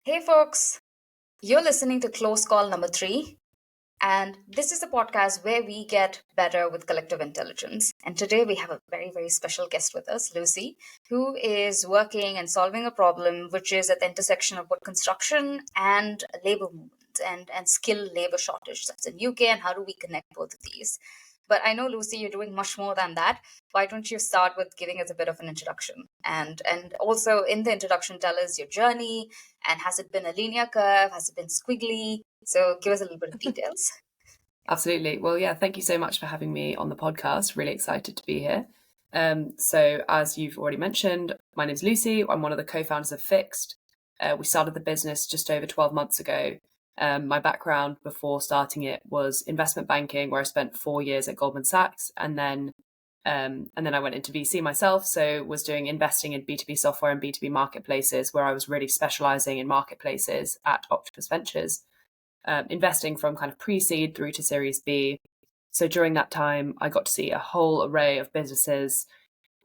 Hey folks, you're listening to Close Call number 3, and this is a podcast where we get better with collective intelligence. And today we have a very, very special guest with us, Lucy, who is working and solving a problem which is at the intersection of both construction and labor movement and skilled labor shortage. That's in UK, and how do we connect both of these? But I know, Lucy, you're doing much more than that. Why don't you start with giving us a bit of an introduction? And also in the introduction, tell us your journey, and has it been a linear curve? Has it been squiggly? So give us a little bit of details. Absolutely. Well, yeah, thank you so much for having me on the podcast. Really excited to be here. So as you've already mentioned, my name's Lucy. I'm one of the co-founders of Fixed. We started the business just over 12 months ago. My background before starting it was investment banking, where I spent 4 years at Goldman Sachs, and then I went into VC myself. So was doing investing in B2B software and B2B marketplaces, where I was really specializing in marketplaces at Octopus Ventures, investing from kind of pre-seed through to Series B. So during that time, I got to see a whole array of businesses.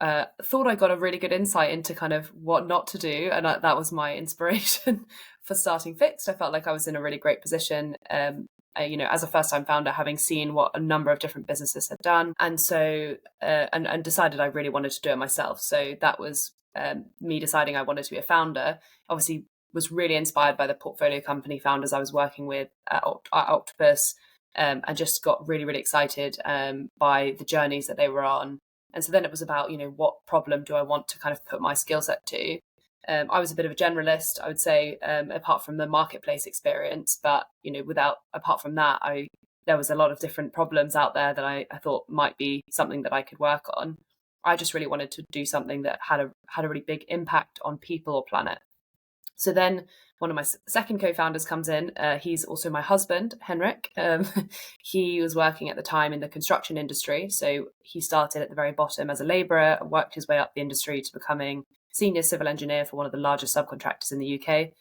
Thought I got a really good insight into kind of what not to do, and that was my inspiration for starting Fixed. I felt like I was in a really great position, as a first-time founder, having seen what a number of different businesses had done, and so and decided I really wanted to do it myself. So that was me deciding I wanted to be a founder. Obviously, was really inspired by the portfolio company founders I was working with at Octopus, and just got really, really excited by the journeys that they were on. And so then it was about, what problem do I want to kind of put my skill set to? I was a bit of a generalist, I would say, apart from the marketplace experience. But, apart from that, there was a lot of different problems out there that I thought might be something that I could work on. I just really wanted to do something that had a really big impact on people or planet. So then one of my second co-founders comes in. He's also my husband, Henrik. He was working at the time in the construction industry. So he started at the very bottom as a labourer and worked his way up the industry to becoming senior civil engineer for one of the largest subcontractors in the UK.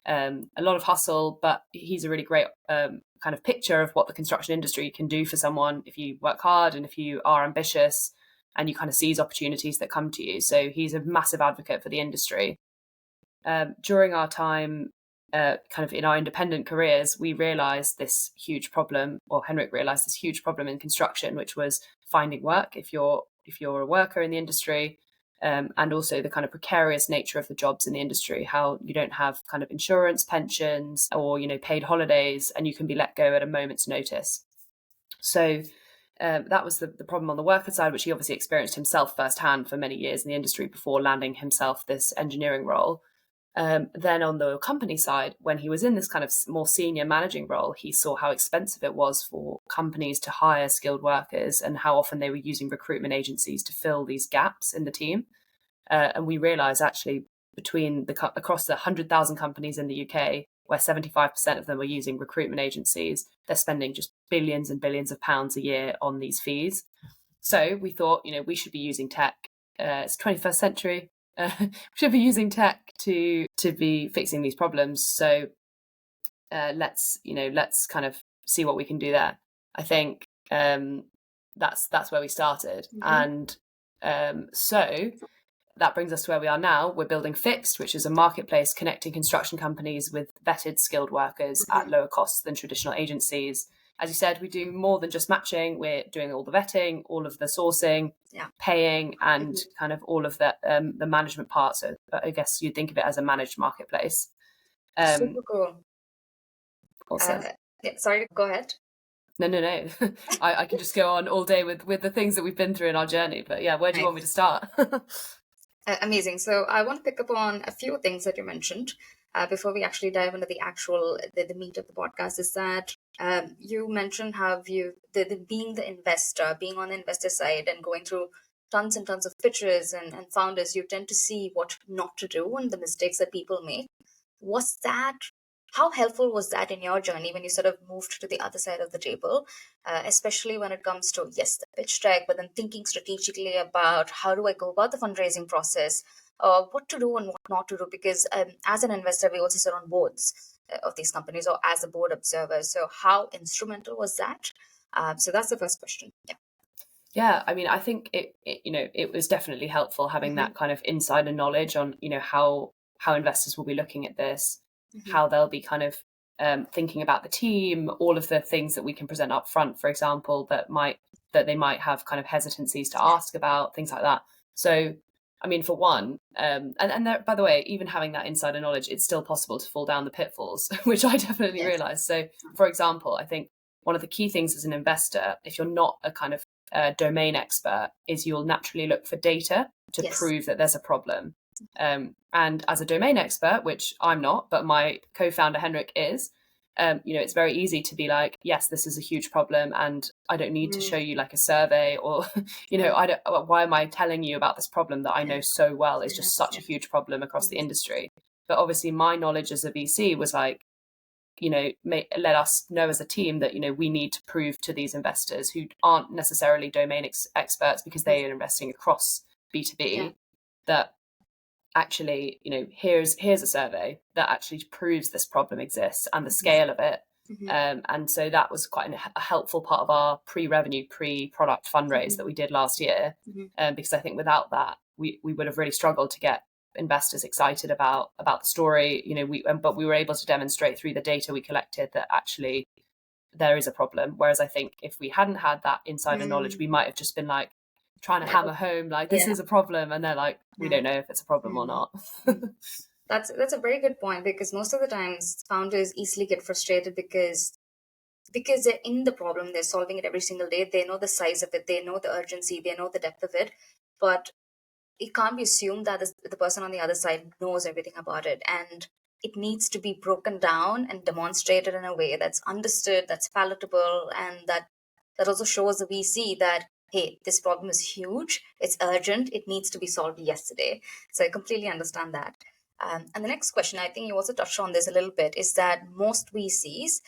A lot of hustle, but he's a really great kind of picture of what the construction industry can do for someone if you work hard and if you are ambitious and you kind of seize opportunities that come to you. So he's a massive advocate for the industry. During our time kind of in our independent careers, we realized this huge problem, or Henrik realized this huge problem in construction, which was finding work if you're a worker in the industry, and also the kind of precarious nature of the jobs in the industry, how you don't have kind of insurance, pensions, or paid holidays, and you can be let go at a moment's notice. So that was the problem on the worker side, which he obviously experienced himself firsthand for many years in the industry before landing himself this engineering role. Then on the company side, when he was in this kind of more senior managing role, he saw how expensive it was for companies to hire skilled workers and how often they were using recruitment agencies to fill these gaps in the team. And we realized actually across the 100,000 companies in the UK, where 75% of them are using recruitment agencies, they're spending just billions and billions of pounds a year on these fees. So we thought, we should be using tech. It's 21st century. We should be using tech to be fixing these problems. So let's kind of see what we can do there. I think that's where we started. Mm-hmm. And so that brings us to where we are now. We're building Fixed, which is a marketplace connecting construction companies with vetted skilled workers at lower costs than traditional agencies. As you said, we do more than just matching. We're doing all the vetting, all of the sourcing, paying, and kind of all of the management part. So I guess you'd think of it as a managed marketplace. Super cool. Awesome. Sorry, go ahead. No. I can just go on all day with the things that we've been through in our journey. But yeah, where do you want me to start? Amazing. So I want to pick up on a few things that you mentioned before we actually dive into the meat of the podcast. Is that you mentioned how being the investor, being on the investor side and going through tons and tons of pitches and founders, you tend to see what not to do and the mistakes that people make. How helpful was that in your journey when you sort of moved to the other side of the table, especially when it comes to, yes, the pitch deck, but then thinking strategically about how do I go about the fundraising process, what to do and what not to do? Because as an investor, we also sit on boards of these companies or as a board observer. So how instrumental was that? So that's the first question. Yeah. Yeah, I mean, I think it was definitely helpful having that kind of insider knowledge on, how investors will be looking at this. how they'll be kind of thinking about the team, all of the things that we can present up front, for example, that they might have kind of hesitancies to ask about, things like that. So, I mean, for one, and there, by the way, even having that insider knowledge, it's still possible to fall down the pitfalls, which I definitely realized. So, for example, I think one of the key things as an investor, if you're not a kind of domain expert, is you'll naturally look for data to prove that there's a problem. And as a domain expert, which I'm not, but my co-founder Henrik is, it's very easy to be like, yes, this is a huge problem, and I don't need to show you like a survey or, why am I telling you about this problem that I know so well is just such a huge problem across the industry? But obviously, my knowledge as a VC was like, let us know as a team that, we need to prove to these investors who aren't necessarily domain experts because they are investing across B2B that actually, here's a survey that actually proves this problem exists and the scale of it. And so that was quite a helpful part of our pre-revenue, pre-product fundraise that we did last year. Because I think without that, we would have really struggled to get investors excited about the story, but we were able to demonstrate through the data we collected that actually there is a problem. Whereas I think if we hadn't had that insider knowledge, we might have just been like trying to hammer home like this is a problem, and they're like, we don't know if it's a problem or not. That's a very good point, because most of the times founders easily get frustrated because they're in the problem, they're solving it every single day, they know the size of it, they know the urgency, they know the depth of it, but it can't be assumed that the person on the other side knows everything about it, and it needs to be broken down and demonstrated in a way that's understood, that's palatable, and that also shows the VC that, hey, this problem is huge, it's urgent, it needs to be solved yesterday. So I completely understand that. And the next question, I think you also touched on this a little bit, is that most VCs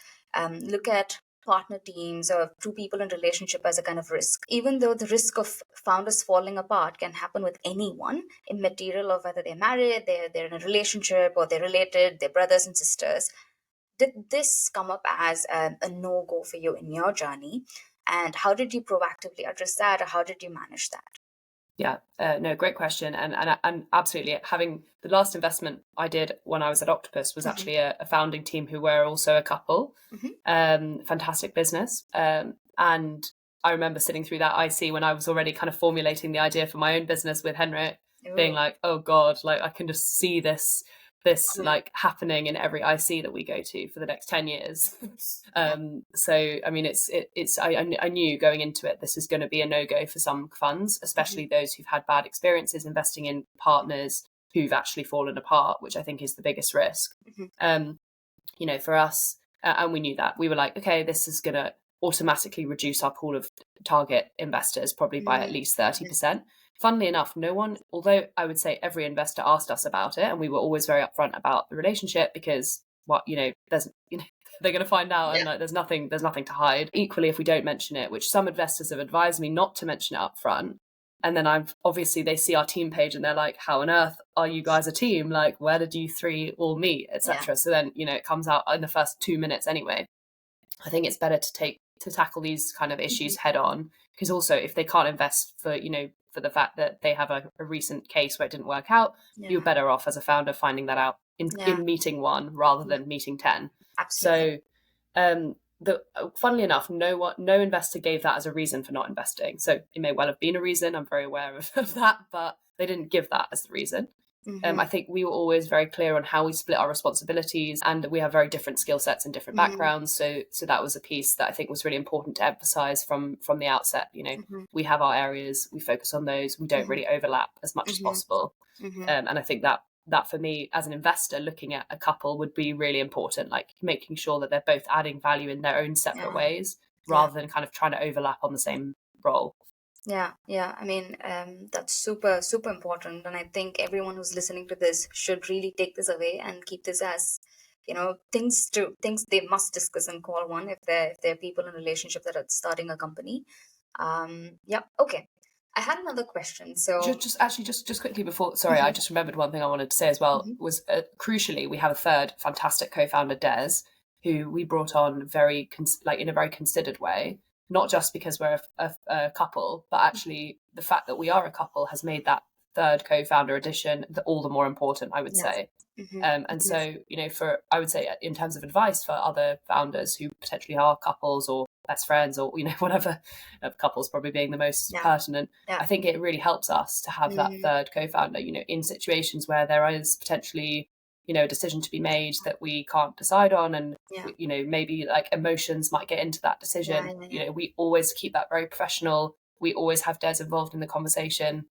look at partner teams or two people in relationship as a kind of risk, even though the risk of founders falling apart can happen with anyone, immaterial of whether they're married, they're in a relationship, or they're related, they're brothers and sisters. Did this come up as a no-go for you in your journey? And how did you proactively address that, or how did you manage that? Yeah, no, great question. And absolutely, having the last investment I did when I was at Octopus was actually a founding team who were also a couple. Fantastic business. And I remember sitting through that IC when I was already kind of formulating the idea for my own business with Henrik, being like, oh God, like I can just see this like happening in every IC that we go to for the next 10 years. So, I mean, I knew going into it, this is going to be a no-go for some funds, especially those who've had bad experiences investing in partners who've actually fallen apart, which I think is the biggest risk. For us, and we knew that, we were like, okay, this is going to automatically reduce our pool of target investors probably by at least 30%. Funnily enough, no one, although I would say every investor asked us about it, and we were always very upfront about the relationship because there's, they're going to find out, and like, there's nothing to hide. Equally, if we don't mention it, which some investors have advised me not to mention it up front, and then obviously they see our team page and they're like, how on earth are you guys a team? Like, where did you three all meet, etc. So then, it comes out in the first 2 minutes anyway. I think it's better to tackle these kind of issues head on, because also if they can't invest for the fact that they have a recent case where it didn't work out, you're better off as a founder finding that out in meeting one rather than meeting 10. Absolutely. So funnily enough, no investor gave that as a reason for not investing. So it may well have been a reason, I'm very aware of that, but they didn't give that as the reason. I think we were always very clear on how we split our responsibilities, and we have very different skill sets and different backgrounds. So that was a piece that I think was really important to emphasize from the outset. We have our areas, we focus on those, we don't really overlap as much as possible. And I think that for me as an investor looking at a couple would be really important, like making sure that they're both adding value in their own separate ways rather than kind of trying to overlap on the same role. Yeah. I mean, that's super, super important. And I think everyone who's listening to this should really take this away and keep this as, things they must discuss and call one if they're people in a relationship that are starting a company. Okay. I had another question. So just quickly before, sorry, I just remembered one thing I wanted to say as well, was crucially, we have a third fantastic co-founder, Des, who we brought on in a very considered way. Not just because we're a couple, but actually the fact that we are a couple has made that third co-founder addition all the more important, I would say. And so, I would say in terms of advice for other founders who potentially are couples or best friends or, whatever, couples probably being the most pertinent, I think it really helps us to have that third co-founder, in situations where there is potentially, a decision to be made that we can't decide on. And, maybe like emotions might get into that decision. We always keep that very professional. We always have Des involved in the conversation.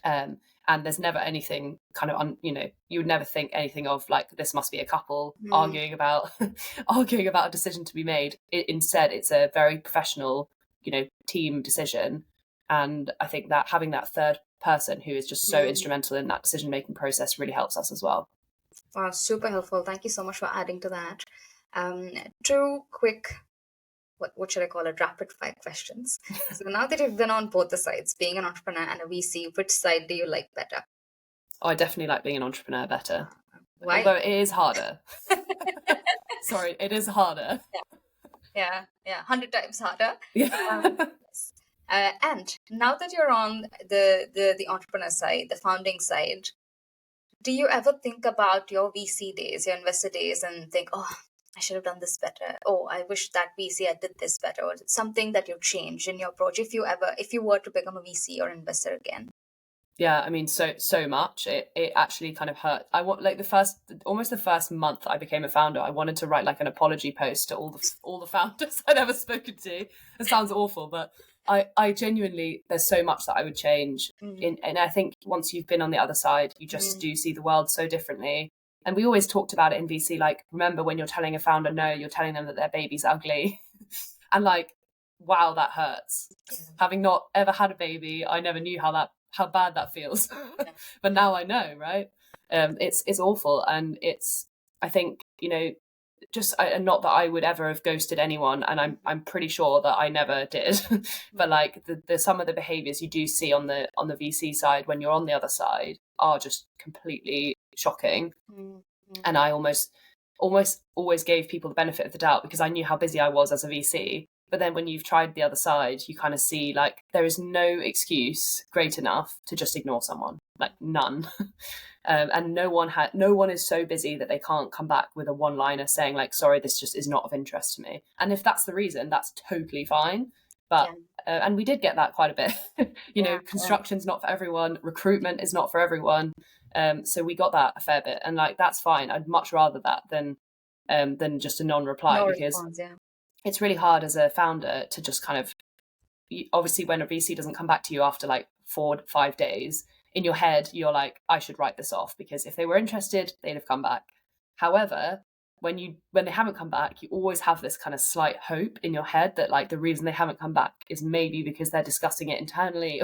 And there's never anything kind of you would never think anything of like this must be a couple arguing about a decision to be made. Instead, it's a very professional team decision, and I think that having that third person who is just so instrumental in that decision making process really helps us as well. Wow, super helpful. Thank you so much for adding to that. Two quick, what should I call it, rapid fire questions. So now that you've been on both the sides, being an entrepreneur and a VC, which side do you like better? Oh, I definitely like being an entrepreneur better. Why? Although it is harder. Sorry, it is harder. Yeah, 100 times harder. Yeah. Yes. And now that you're on the entrepreneur side, the founding side, do you ever think about your VC days, your investor days, and think, oh, I should have done this better. Oh, I wish that VC I did this better, or something that you change in your approach if you were to become a VC or investor again? Yeah, I mean, so much. It actually kind of hurt. I want like almost the first month I became a founder, I wanted to write like an apology post to all the founders I'd ever spoken to. It sounds awful, but I genuinely, there's so much that I would change. And I think once you've been on the other side, you just do see the world so differently. And we always talked about it in VC, like, remember when you're telling a founder no, you're telling them that their baby's ugly. And like, wow, that hurts. Having not ever had a baby, I never knew how bad that feels. But now I know, right? It's awful. And I think, just not that I would ever have ghosted anyone, and I'm pretty sure that I never did. But like the some of the behaviors you do see on the VC side when you're on the other side are just completely shocking. And I almost always gave people the benefit of the doubt because I knew how busy I was as a VC. But then when you've tried the other side, you kind of see like there is no excuse great enough to just ignore someone, like none. And no one is so busy that they can't come back with a one-liner saying like, sorry, this just is not of interest to me. And if that's the reason, that's totally fine. But and we did get that quite a bit. Construction's not for everyone. Recruitment is not for everyone. So we got that a fair bit, and like that's fine. I'd much rather that than just a non-reply, because it's really hard as a founder to just kind of, obviously when a VC doesn't come back to you after like 4 to 5 days, in your head you're like, I should write this off because if they were interested they'd have come back. However, when they haven't come back, you always have this kind of slight hope in your head that like the reason they haven't come back is maybe because they're discussing it internally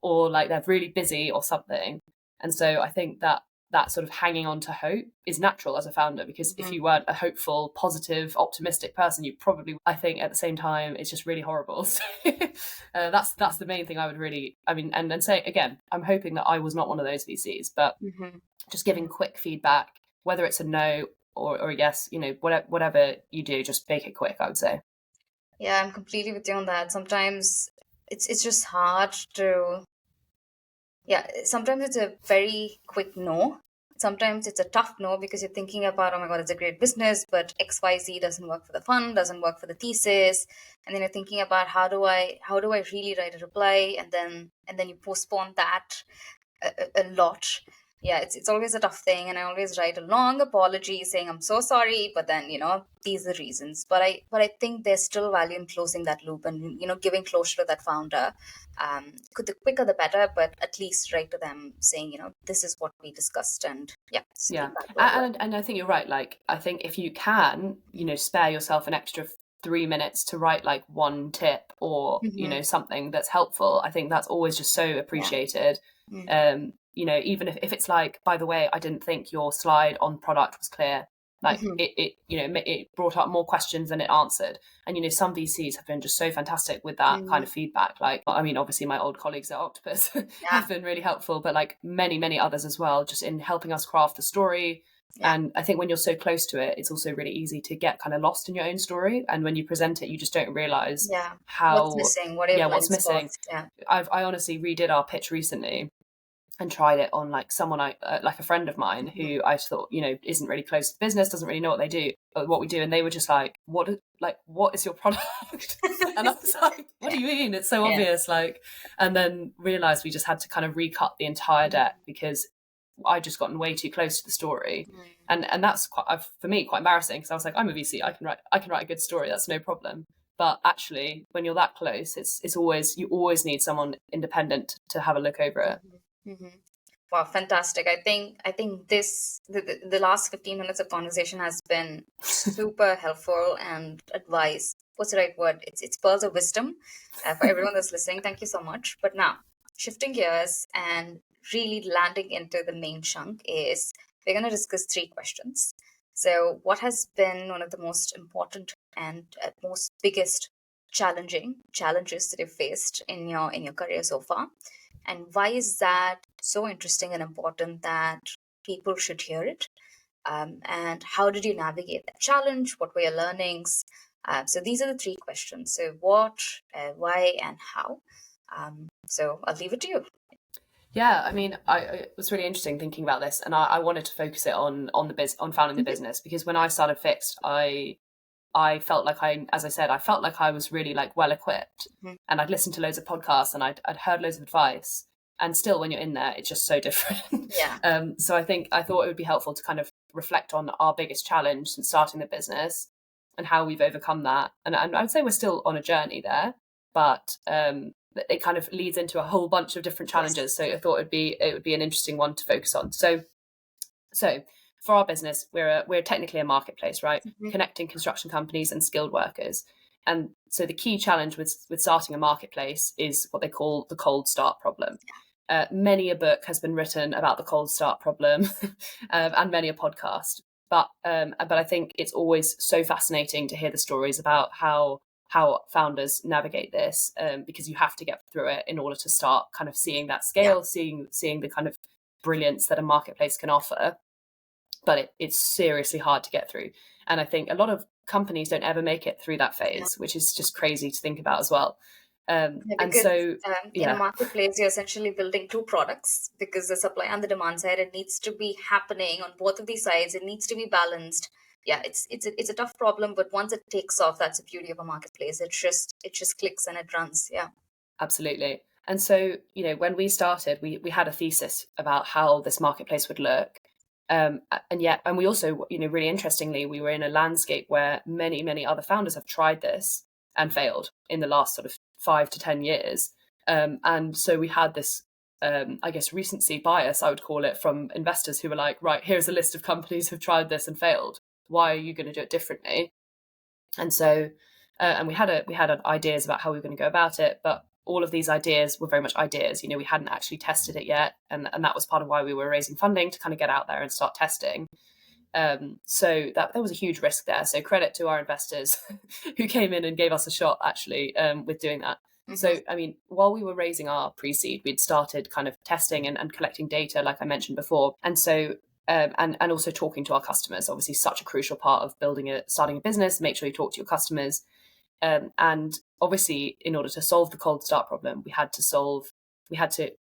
or like they're really busy or something. And so I think that sort of hanging on to hope is natural as a founder, because if you weren't a hopeful, positive, optimistic person, you probably, I think at the same time, it's just really horrible. So that's the main thing I would really, I mean, and then say again, I'm hoping that I was not one of those VCs, but just giving quick feedback, whether it's a no or a yes, whatever you do, just make it quick, I would say. Yeah, I'm completely with you on that. Sometimes it's just hard to, sometimes it's a very quick no. Sometimes it's a tough no because you're thinking about, oh my God, it's a great business, but XYZ doesn't work for the fund, doesn't work for the thesis. And then you're thinking about how do I really write a reply? And then you postpone that a lot. Yeah, it's always a tough thing, and I always write a long apology saying I'm so sorry, but then these are reasons. But I think there's still value in closing that loop and giving closure to that founder. The quicker the better, but at least write to them saying this is what we discussed, and and I think you're right. Like I think if you can spare yourself an extra 3 minutes to write like one tip or something that's helpful, I think that's always just so appreciated. Even if it's like, by the way, I didn't think your slide on product was clear, like it brought up more questions than it answered. And some VCs have been just so fantastic with that kind of feedback. Like, I mean, obviously my old colleagues at Octopus have been really helpful, but like many others as well, just in helping us craft the story. And I think when you're so close to it, it's also really easy to get kind of lost in your own story. And when you present it, you just don't realize how what's missing. What's missing. I honestly redid our pitch recently. and tried it on like someone like a friend of mine Mhm. who I thought, isn't really close to the business, doesn't really know what we do, and they were just like, what is your product? And I was like, what do you mean? It's so Yeah. obvious, like. And then realized we just had to kind of recut the entire deck because I just gotten way too close to the story, Mhm. and that's quite, for me, quite embarrassing because I was like, I'm a VC, I can write a good story, that's no problem. But actually, when you're that close, it's always, you always need someone independent to have a look over it. Mhm. Mhm. Wow, fantastic. I think the last 15 minutes of conversation has been super helpful, and advice. What's the right word? It's pearls of wisdom for everyone that's listening. Thank you so much. But now, shifting gears and really landing into the main chunk is we're going to discuss three questions. So, what has been one of the most important and most biggest challenging challenges that you've faced in your career so far? And why is that so interesting and important that people should hear it? And how did you navigate that challenge? What were your learnings? So these are the three questions. So what, why, and how. So I'll leave it to you. Yeah, I mean, it was really interesting thinking about this, and I wanted to focus it on on founding the Mhm. business, because when I started Fixed, I felt like as I said, I felt like I was really like well equipped, Mhm. and I'd listened to loads of podcasts and I'd heard loads of advice, and still when you're in there, it's just so different. Yeah. So I thought it would be helpful to kind of reflect on our biggest challenge since starting the business and how we've overcome that, and I would say we're still on a journey there, but it kind of leads into a whole bunch of different Yes. challenges. So I thought it would be an interesting one to focus on. So for our business, we're technically a marketplace, right? Mhm. Connecting construction companies and skilled workers. And so the key challenge with starting a marketplace is what they call the cold start problem. Many a book has been written about the cold start problem, and many a podcast. But I think it's always so fascinating to hear the stories about how founders navigate this, because you have to get through it in order to start kind of seeing that Yeah. scale, seeing the kind of brilliance that a marketplace can offer. But it's seriously hard to get through, and I think a lot of companies don't ever make it through that Yeah. phase, which is just crazy to think about as well. Yeah, And because so in a yeah, marketplace, you're essentially building two products because the supply and the demand side, it needs to be happening on both of these sides. It needs to be balanced. Yeah, it's a tough problem, but once it takes off, that's the beauty of a marketplace. It just clicks and it runs. Yeah. absolutely. And so, when we started, we had a thesis about how this marketplace would look. And we also, really interestingly, we were in a landscape where many, many other founders have tried this and failed in the last sort of 5 to 10 years. And so we had this, I guess, recency bias, I would call it, from investors who were like, right, here's a list of companies who've tried this and failed. Why are you going to do it differently? And so and we had ideas about how we were going to go about it, but all of these ideas were very much ideas. We hadn't actually tested it yet, and that was part of why we were raising funding, to kind of get out there and start testing. So that there was a huge risk there, so credit to our investors who came in and gave us a shot, actually, with doing that. Hmm. So I mean, while we were raising our pre-seed, we'd started kind of testing and collecting data, like I mentioned before. And so and also talking to our customers, obviously such a crucial part of starting a business. Make sure you talk to your customers. And obviously, in order to solve the cold start problem, we had to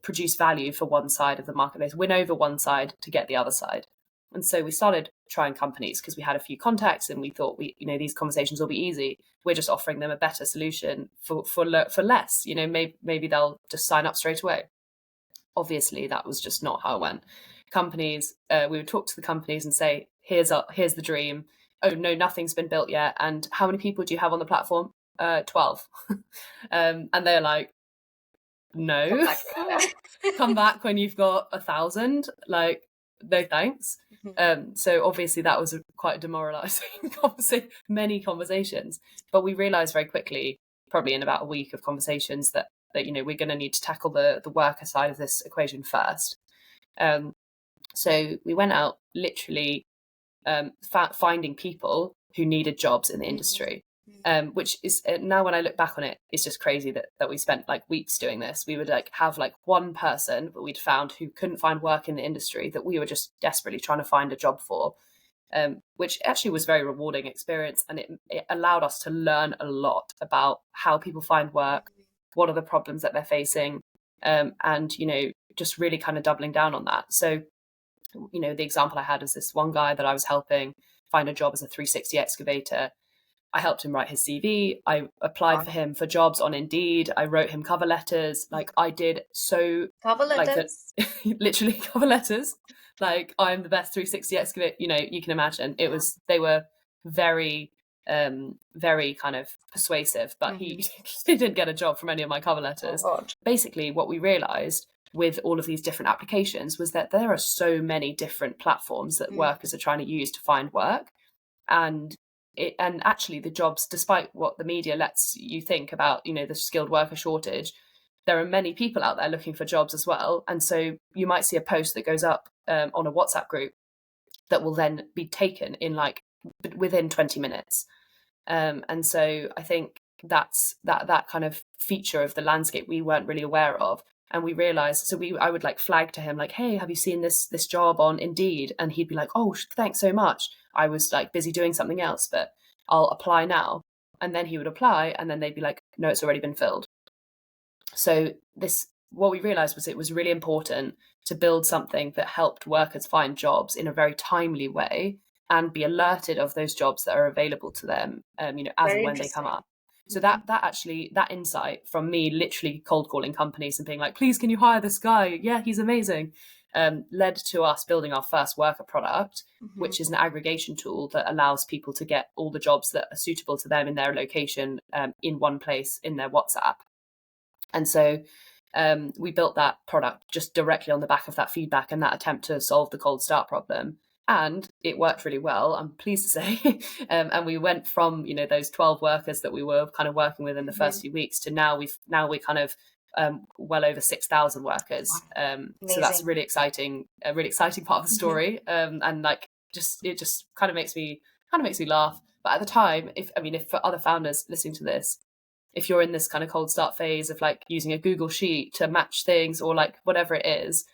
produce value for one side of the marketplace, win over one side to get the other side. And so we started trying companies because we had a few contacts, and we thought these conversations will be easy. We're just offering them a better solution for less. Maybe they'll just sign up straight away. Obviously, that was just not how it went. Companies, we would talk to the companies and say, here's the dream. Oh no, nothing's been built yet. And how many people do you have on the platform? 12. And they're like, Come no. back. Yeah. Come back when you've got 1,000. Like, no thanks. Mhm. So obviously that was quite a demoralizing conversation, many conversations. But we realized very quickly, probably in about a week of conversations, that we're going to need to tackle the worker side of this equation first. Um, so we went out, literally, finding people who needed jobs in the Mhm. industry. Which is, now when I look back on it, it's just crazy that we spent like weeks doing this. We would like have like one person that we'd found who couldn't find work in the industry, that we were just desperately trying to find a job for, which actually was a very rewarding experience, and it allowed us to learn a lot about how people find work, what are the problems that they're facing, and just really kind of doubling down on that. So, the example I had is this one guy that I was helping find a job as a 360 excavator. I helped him write his CV. I applied for Wow. him for jobs on Indeed. I wrote him cover letters. Like I did so, Cover like that, letters. literally cover letters. Like I'm the best 360 excavator. You can imagine Yeah. they were very, very kind of persuasive. But Hmm. he didn't get a job from any of my cover Oh letters. God. Basically, what we realised with all of these different applications was that there are so many different platforms that Mm. workers are trying to use to find work, and and actually the jobs, despite what the media lets you think about the skilled worker shortage, there are many people out there looking for jobs as well. And so you might see a post that goes up on a WhatsApp group that will then be taken in like within 20 minutes. And so I think that's that kind of feature of the landscape we weren't really aware of. And we realized, so I would like flag to him like, hey, have you seen this job on Indeed? And he'd be like, oh, thanks so much. I was like busy doing something else, but I'll apply now. And then he would apply, and then they'd be like, no, it's already been filled. So what we realized was it was really important to build something that helped workers find jobs in a very timely way and be alerted of those jobs that are available to them, as and Very when they come interesting. up. So Hmm. that insight from me literally cold calling companies and being like, please, can you hire this guy? Yeah, he's amazing. Led to us building our first worker product, Hmm. which is an aggregation tool that allows people to get all the jobs that are suitable to them in their location in one place in their WhatsApp. And so we built that product just directly on the back of that feedback and that attempt to solve the cold start problem. And it worked really well, I'm pleased to say. And we went from those 12 workers that we were kind of working with in the Hmm. first few weeks to we're kind of well over 6,000 Wow. workers. So that's Amazing. a really exciting part of the Hmm. story. And like it just kind of makes me laugh. But at the time, if for other founders listening to this, if you're in this kind of cold start phase of like using a Google sheet to match things or like whatever it is,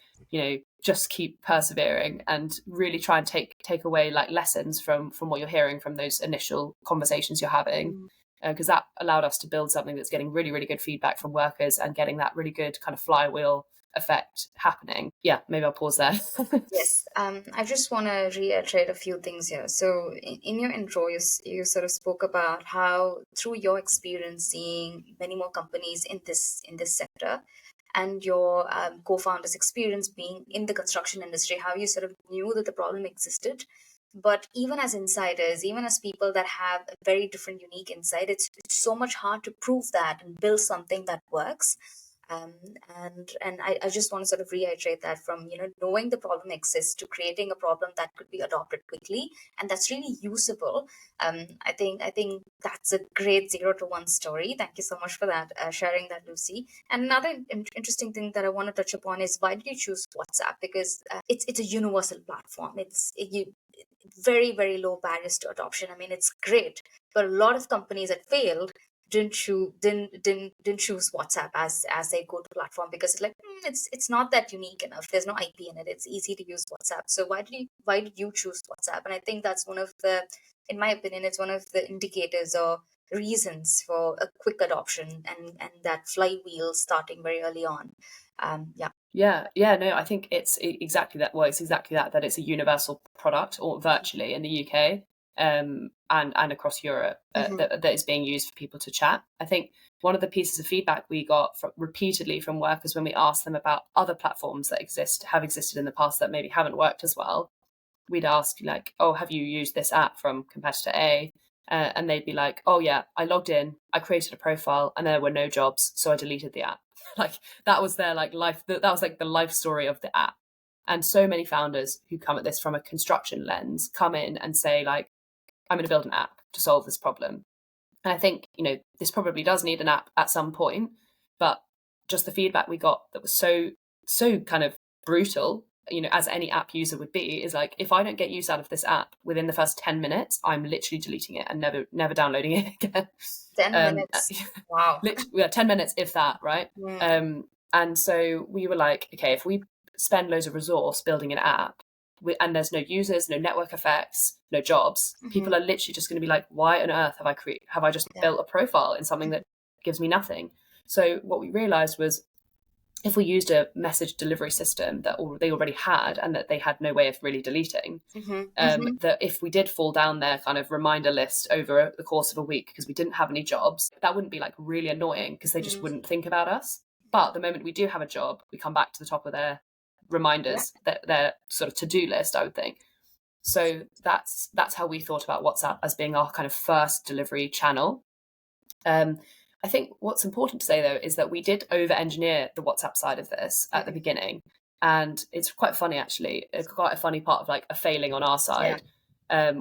just keep persevering and really try and take away like lessons from what you're hearing from those initial conversations you're having, because that allowed us to build something that's getting really, really good feedback from workers and getting that really good kind of flywheel effect happening. Yeah, maybe I'll pause there. Yes, I just want to reiterate a few things here. So, in your intro, you sort of spoke about how, through your experience seeing many more companies in this sector, and your co-founder's experience being in the construction industry, how you sort of knew that the problem existed. But even as insiders, even as people that have a very different, unique insight, it's so much hard to prove that and build something that works. um, and I just want to sort of reiterate that, from knowing the problem exists to creating a problem that could be adopted quickly and that's really usable. I think that's a great 0 to 1 story. Thank you so much for that, sharing that, Lucy. And another interesting thing that I want to touch upon is, why did you choose WhatsApp? Because it's a universal platform. Very, very low barriers to adoption. I mean, it's great, but a lot of companies that failed didn't choose WhatsApp as a go-to platform, because it's like, it's not that unique enough. There's no IP in it. It's easy to use WhatsApp. So why did you choose WhatsApp? And I think that's one of the, in my opinion, it's one of the indicators or reasons for a quick adoption, and that flywheel starting very early on. Yeah. Yeah, no, I think it's exactly that. Well, it's exactly that it's a universal product, or virtually in the UK, and across Europe, Hmm. that is being used for people to chat. I think one of the pieces of feedback we got repeatedly from workers when we asked them about other platforms that have existed in the past that maybe haven't worked as well, we'd ask like, oh, have you used this app from competitor A? And they'd be like, oh yeah, I logged in, I created a profile, and there were no jobs, so I deleted the app. Like that was their like life. That was like the life story of the app. And so many founders who come at this from a construction lens come in and say like, I'm going to build an app to solve this problem. And I think this probably does need an app at some point, but just the feedback we got that was so kind of brutal, as any app user would be, is like, if I don't get use out of this app within the first 10 minutes, I'm literally deleting it and never downloading it again. 10 um minutes Wow. literally, yeah, 10 minutes if that, right? Mm. And so we were like, okay, if we spend loads of resource building an app, and there's no users, no network effects, no jobs, Hmm. people are literally just going to be like, why on earth have I just Yeah. built a profile in something that gives me nothing? So what we realized was, if we used a message delivery system that they already had and that they had no way of really deleting, that if we did fall down their kind of reminder list over the course of a week because we didn't have any jobs, that wouldn't be like really annoying because they just wouldn't think about us. But the moment we do have a job, we come back to the top of their reminders, their sort of to-do list, I would think. So that's how we thought about WhatsApp as being our kind of first delivery channel. I think what's important to say, though, is that we did over-engineer the WhatsApp side of this at the beginning. And it's quite funny, actually. It's quite a funny part of like a failing on our side,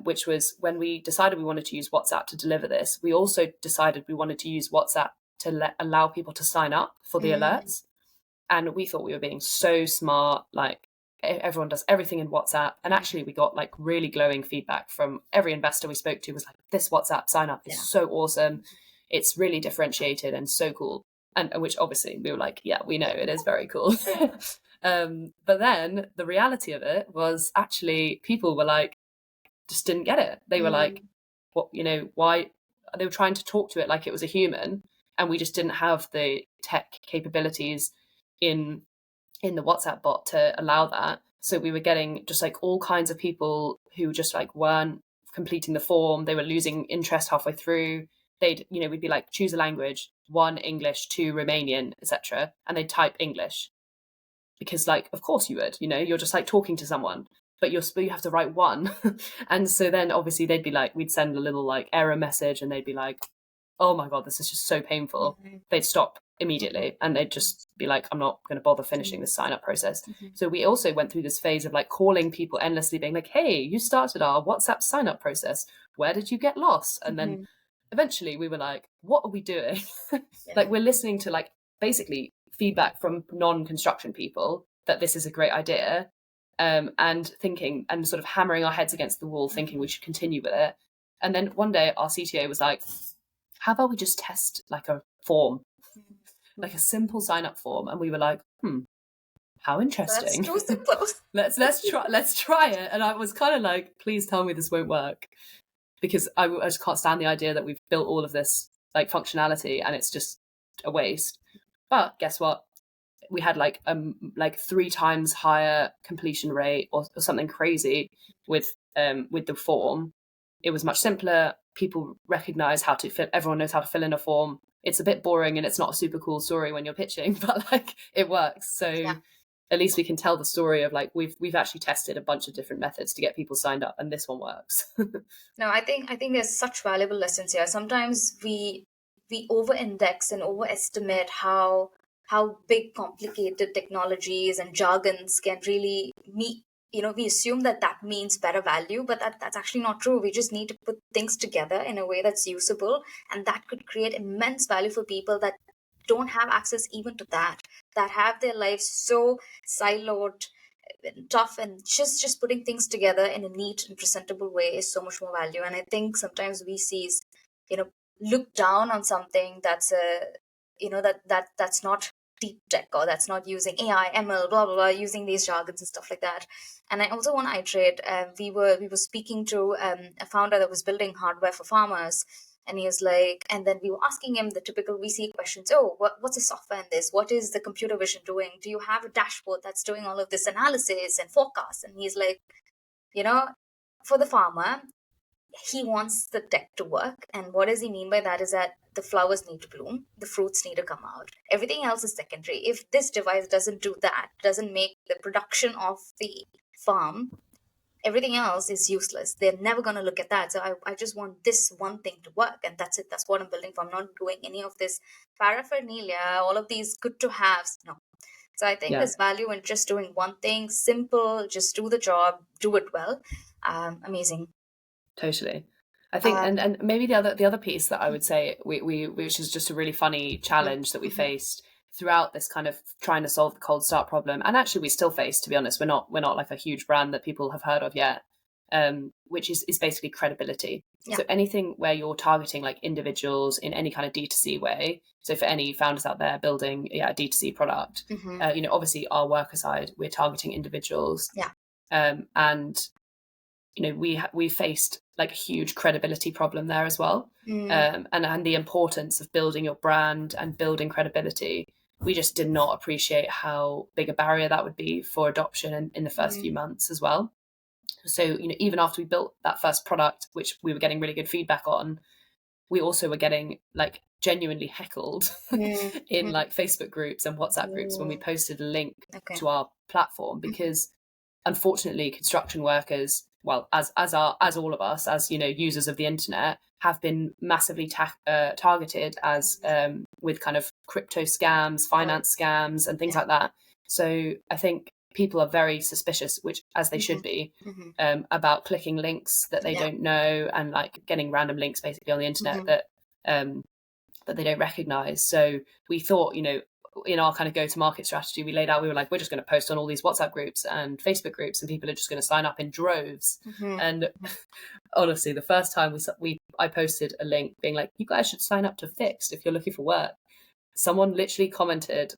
which was when we decided we wanted to use WhatsApp to deliver this, we also decided we wanted to use WhatsApp to allow people to sign up for the alerts. And we thought we were being so smart, like everyone does everything in WhatsApp. And actually we got like really glowing feedback from every investor we spoke to was like, this WhatsApp sign up is so awesome. It's really differentiated and so cool. And which obviously we were like, yeah, we know it is very cool. But then the reality of it was actually people were like, just didn't get it. They were like, what, why? They were trying to talk to it like it was a human. And we just didn't have the tech capabilities in the WhatsApp bot to allow that. So we were getting just like all kinds of people who just like weren't completing the form. They were losing interest halfway through. We'd be like, choose a language, 1 English, 2 Romanian, etc. And they'd type English because like, of course you would, you're just like talking to someone, but you have to write 1. And so then obviously they'd be like, we'd send a little like error message and they'd be like, oh my God, this is just so painful. They'd stop immediately and they'd just be like, I'm not going to bother finishing this sign up process. So we also went through this phase of like calling people endlessly, being like, hey, you started our WhatsApp sign up process. Where did you get lost? And then eventually we were like, what are we doing? Like we're listening to like basically feedback from non-construction people that this is a great idea, and thinking and sort of hammering our heads against the wall, thinking we should continue with it. And then one day our CTO was like, how about we just test like a form, like a simple sign up form? And we were like, how interesting. That's too simple. let's try it. And I was kind of like, please tell me this won't work, because I just can't stand the idea that we've built all of this like functionality and it's just a waste. But guess what? We had like 3 times higher completion rate or something crazy with the form. It was much simpler. People recognize how to fill. Everyone knows how to fill in a form. It's a bit boring and it's not a super cool story when you're pitching, but like it works. So at least we can tell the story of like we've actually tested a bunch of different methods to get people signed up, and this one works. No, I think there's such valuable lessons here. Sometimes we over-index and overestimate how big complicated technologies and jargons can really meet. We assume that means better value, but that's actually not true. We just need to put things together in a way that's usable, and that could create immense value for people that don't have access even to that have their lives so siloed and tough, and just putting things together in a neat and presentable way is so much more value. And I think sometimes VCs look down on something that's that's not deep tech, or that's not using AI, ML, blah blah blah, using these jargons and stuff like that. And I also want to iterate. We were speaking to a founder that was building hardware for farmers, and he was like, and then we were asking him the typical VC questions. Oh, what's the software in this? What is the computer vision doing? Do you have a dashboard that's doing all of this analysis and forecasts? And he's like, for the farmer, he wants the tech to work. And what does he mean by that is that the flowers need to bloom, the fruits need to come out. Everything else is secondary. If this device doesn't do that, doesn't make the production of the farm, everything else is useless. They're never going to look at that. So I just want this one thing to work, and that's it. That's what I'm building for. I'm not doing any of this paraphernalia, all of these good to haves. No. So I think there's value in just doing one thing, simple, just do the job, do it well. Amazing. Totally. I think, and maybe the other piece that I would say we which is just a really funny challenge that we faced throughout this kind of trying to solve the cold start problem, and actually we still face, to be honest, we're not like a huge brand that people have heard of yet, which is basically credibility. So anything where you're targeting like individuals in any kind of D2C way. So for any founders out there building a D2C product, obviously our worker side, we're targeting individuals, and we faced like a huge credibility problem there as well, and the importance of building your brand and building credibility. we just did not appreciate how big a barrier that would be for adoption in the first few months as well. So, even after we built that first product, which we were getting really good feedback on, we also were getting like genuinely heckled in like Facebook groups and WhatsApp groups when we posted a link to our platform, because unfortunately construction workers, well, as all of us, as users of the internet, have been massively targeted as with kind of crypto scams, finance scams and things like that. So I think people are very suspicious, which as they should be, about clicking links that they don't know, and like getting random links basically on the internet that they don't recognize. So we thought, in our kind of go-to-market strategy, we were like, we're just going to post on all these WhatsApp groups and Facebook groups, and people are just going to sign up in droves. And honestly, the first time I posted a link being like, you guys should sign up to Fixed if you're looking for work, someone literally commented,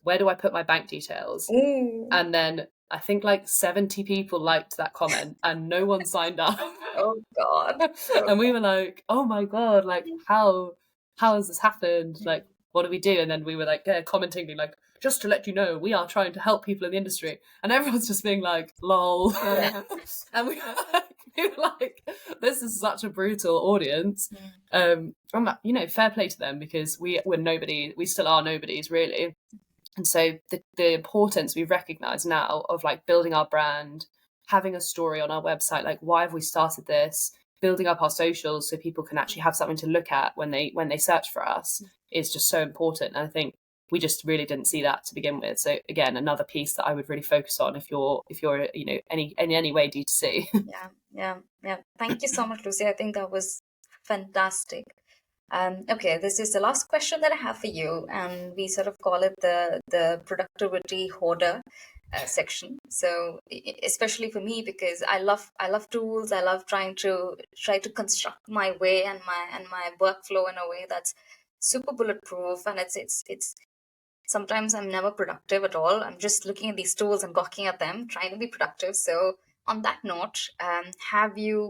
where do I put my bank details? And then I think like 70 people liked that comment and no one signed up. Oh God. And we were like, oh my God, like how has this happened? Like, what do we do? And then we were like commenting, being like, just to let you know, we are trying to help people in the industry. And everyone's just being like, lol. And we were like, this is such a brutal audience. Fair play to them, because we still are nobodies really. And so the importance we've recognized now of like building our brand, having a story on our website, like why have we started this, building up our socials so people can actually have something to look at when they search for us, is just so important. And I think we just really didn't see that to begin with. So again, another piece that I would really focus on if you're any way D2C. Yeah. Thank you so much, Lucy. I think that was fantastic. Okay, this is the last question that I have for you, and we sort of call it the productivity hoarder section. So especially for me, because I love tools. I love trying to construct my way and my workflow in a way that's super bulletproof, and it's sometimes I'm never productive at all. I'm just looking at these tools and gawking at them, trying to be productive. So on that note,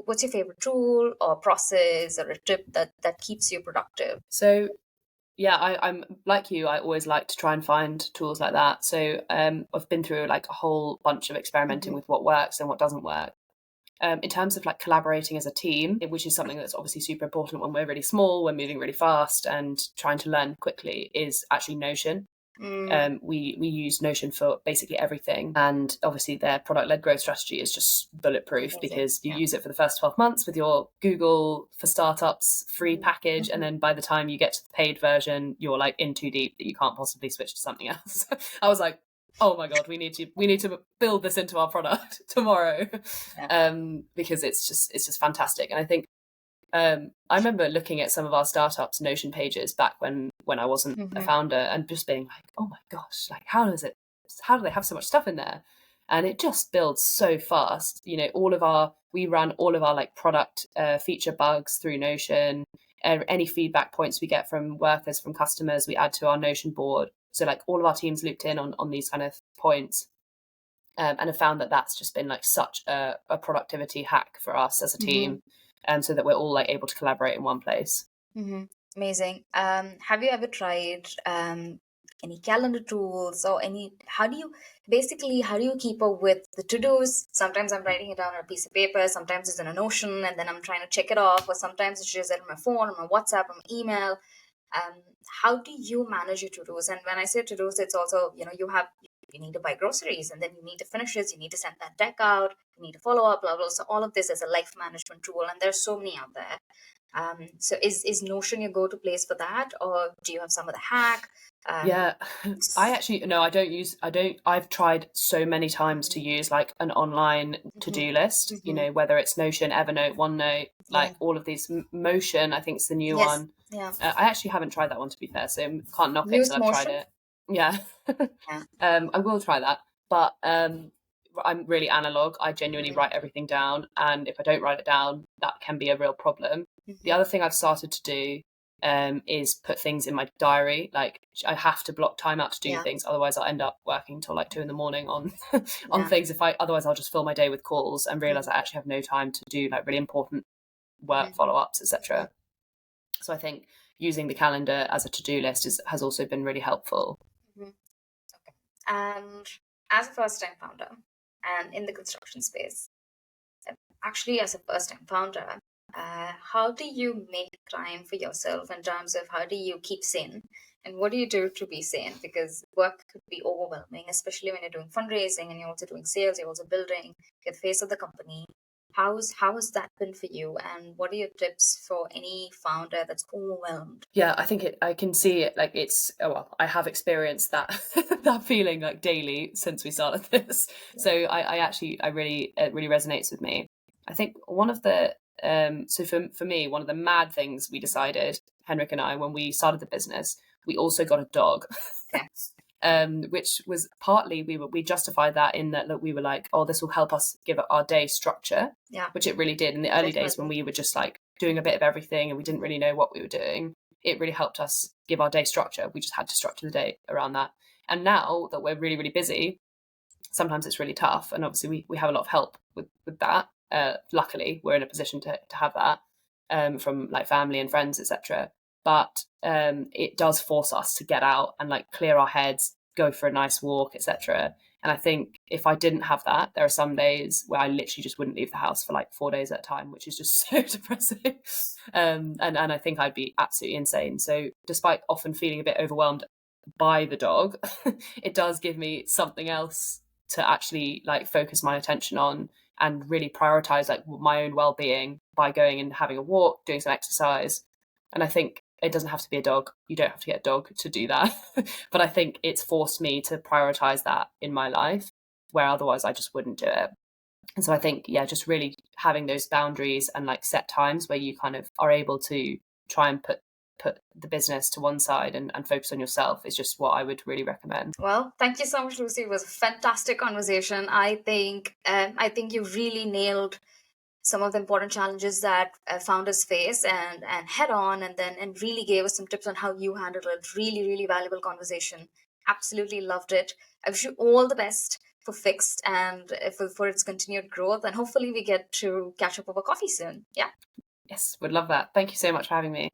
what's your favorite tool or process or a tip that keeps you productive? So yeah, I'm like you. I always like to try and find tools like that. So I've been through like a whole bunch of experimenting with what works and what doesn't work. In terms of like collaborating as a team, which is something that's obviously super important when we're really small, we're moving really fast and trying to learn quickly, is actually Notion. We use Notion for basically everything, and obviously their product-led growth strategy is just bulletproof. Amazing. Because you use it for the first 12 months with your Google for Startups free package, and then by the time you get to the paid version, you're like in too deep that you can't possibly switch to something else. I was like, oh my God, we need to build this into our product tomorrow. Because it's just fantastic. And I think I remember looking at some of our startups Notion pages back when I wasn't a founder, and just being like, oh my gosh, like how do they have so much stuff in there? And it just builds so fast. We run all of our like product feature bugs through Notion. Any feedback points we get from workers, from customers, we add to our Notion board. So like all of our teams looped in on these kind of points. And have found that that's just been like such a productivity hack for us as a team. So that we're all like able to collaborate in one place. Amazing. Have you ever tried any calendar tools or how do you keep up with the to-dos? Sometimes I'm writing it down on a piece of paper, sometimes it's in a Notion, and then I'm trying to check it off, or sometimes it's just on my phone, on my WhatsApp, on my email. How do you manage your to-dos? And when I say to-dos, it's also, you need to buy groceries, and then you need to finish this, you need to send that deck out, you need to follow up, blah, blah. So all of this is a life management tool, and there's so many out there. So is Notion your go-to place for that, or do you have some other hack? Yeah, I've tried so many times to use like an online to-do list, whether it's Notion, Evernote, OneNote, like all of these. Motion, I think, is the new one. Yeah. I actually haven't tried that one, to be fair, so can't knock it till I've tried it. Yeah. I will try that, but I'm really analog. I genuinely write everything down, and if I don't write it down, that can be a real problem. The other thing I've started to do is put things in my diary. Like I have to block time out to do things, otherwise I'll end up working till like 2 a.m. on things. Otherwise I'll just fill my day with calls and realize I actually have no time to do like really important work follow-ups, etc. So I think using the calendar as a to-do list has also been really helpful. And as a first time founder and in the construction space, actually, as a first time founder, how do you make time for yourself in terms of how do you keep sane? And what do you do to be sane? Because work could be overwhelming, especially when you're doing fundraising and you're also doing sales, you're also building, you're the face of the company. How has that been for you? And what are your tips for any founder that's overwhelmed? Yeah, I think I can see it like it's, oh, well, I have experienced that that feeling like daily since we started this. So I actually, I really, it really resonates with me. I think one of the, so for me, one of the mad things we decided, Henrik and I, when we started the business, we also got a dog. Okay. Which was partly we justified that in that we were like, oh, this will help us give our day structure, Yeah, which it really did in the early days when definitely. we were just like doing a bit of everything and we didn't really know what we were doing. It really helped us give our day structure. We just had to structure the day around that. And now that we're really, really busy, sometimes it's really tough. And obviously we have a lot of help with that. Luckily, we're in a position to have that from like family and friends, etc. But it does force us to get out and like clear our heads, go for a nice walk, etc. And I think if I didn't have that, there are some days where I literally just wouldn't leave the house for like 4 days at a time, which is just so depressing. And I think I'd be absolutely insane. So despite often feeling a bit overwhelmed by the dog, it does give me something else to actually like focus my attention on and really prioritize like my own well-being by going and having a walk, doing some exercise. And I think it doesn't have to be a dog. You don't have to get a dog to do that. But I think it's forced me to prioritize that in my life where otherwise I just wouldn't do it. And so I think, yeah, just really having those boundaries and like set times where you kind of are able to try and put the business to one side and focus on yourself is just what I would really recommend. Well, thank you so much, Lucy. It was a fantastic conversation. I think you really nailed some of the important challenges that founders face and head on, and really gave us some tips on how you handle it. Really valuable conversation. Absolutely loved it. I wish you all the best for Fixed and for its continued growth, and hopefully we get to catch up over coffee soon. Yeah. Yes, would love that. Thank you so much for having me.